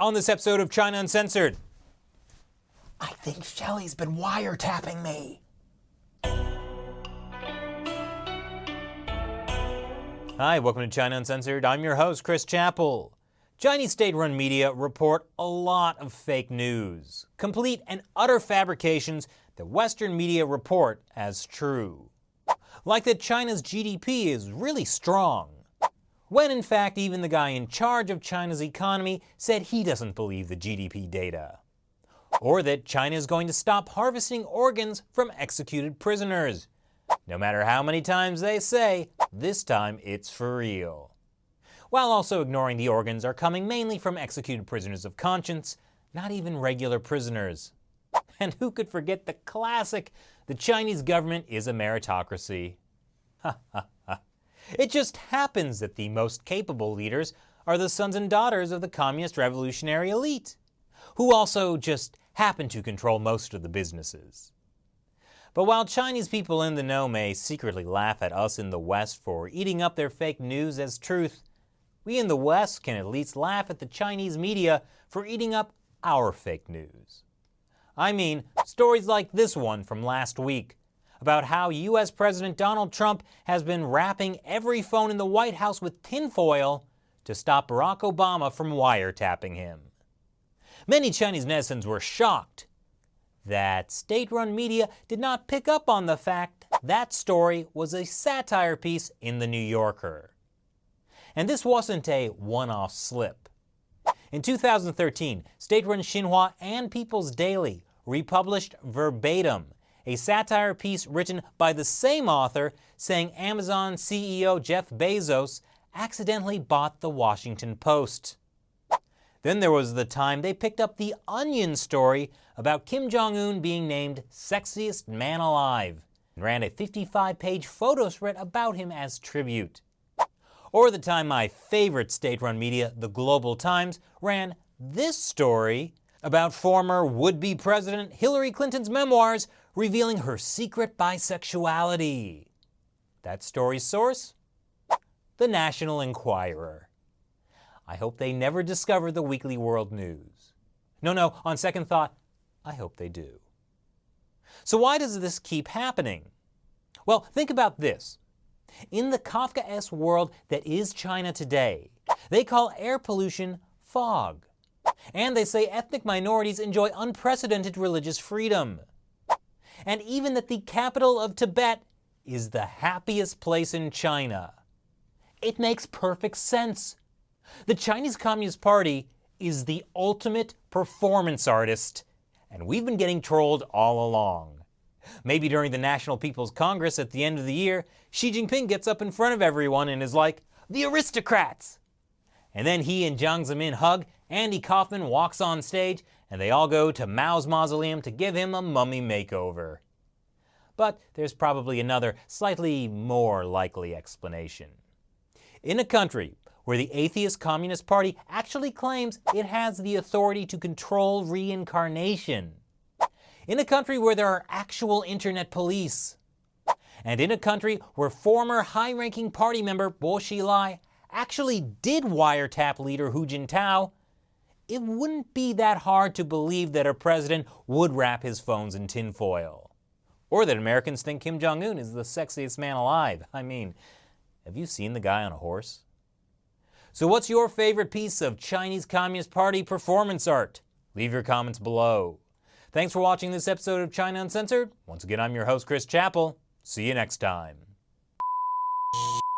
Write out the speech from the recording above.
On this episode of China Uncensored. I think Shelley's been wiretapping me. Hi, welcome to China Uncensored. I'm your host, Chris Chappell. Chinese state-run media report a lot of fake news, complete and utter fabrications that Western media report as true. Like that China's GDP is really strong, when in fact even the guy in charge of China's economy said he doesn't believe the GDP data. Or that China is going to stop harvesting organs from executed prisoners. No matter how many times they say, this time it's for real. While also ignoring the organs are coming mainly from executed prisoners of conscience, not even regular prisoners. And who could forget the classic, the Chinese government is a meritocracy. Ha ha ha. It just happens that the most capable leaders are the sons and daughters of the communist revolutionary elite, who also just happen to control most of the businesses. But while Chinese people in the know may secretly laugh at us in the West for eating up their fake news as truth, we in the West can at least laugh at the Chinese media for eating up our fake news. I mean, stories like this one from last week, about how US President Donald Trump has been wrapping every phone in the White House with tinfoil to stop Barack Obama from wiretapping him. Many Chinese netizens were shocked that state-run media did not pick up on the fact that story was a satire piece in The New Yorker. And this wasn't a one-off slip. In 2013, state-run Xinhua and People's Daily republished verbatim a satire piece written by the same author saying Amazon CEO Jeff Bezos accidentally bought the Washington Post. Then there was the time they picked up the Onion story about Kim Jong-un being named sexiest man alive and ran a 55-page photo spread about him as tribute. Or the time my favorite state-run media, the Global Times, ran this story about former would-be President Hillary Clinton's memoirs revealing her secret bisexuality. That story's source? The National Enquirer. I hope they never discover the Weekly World News. No, on second thought, I hope they do. So why does this keep happening? Well, think about this. In the Kafkaesque world that is China today, they call air pollution fog. And they say ethnic minorities enjoy unprecedented religious freedom. And even that the capital of Tibet is the happiest place in China. It makes perfect sense. The Chinese Communist Party is the ultimate performance artist, and we've been getting trolled all along. Maybe during the National People's Congress at the end of the year, Xi Jinping gets up in front of everyone and is like, "The aristocrats!" And then he and Jiang Zemin hug, Andy Kaufman walks on stage, and they all go to Mao's mausoleum to give him a mummy makeover. But there's probably another, slightly more likely explanation. In a country where the atheist Communist Party actually claims it has the authority to control reincarnation, in a country where there are actual internet police, and in a country where former high-ranking party member Bo Xilai actually did wiretap leader Hu Jintao, it wouldn't be that hard to believe that a president would wrap his phones in tinfoil. Or that Americans think Kim Jong-un is the sexiest man alive. I mean, have you seen the guy on a horse? So what's your favorite piece of Chinese Communist Party performance art? Leave your comments below. Thanks for watching this episode of China Uncensored. Once again, I'm your host, Chris Chappell. See you next time.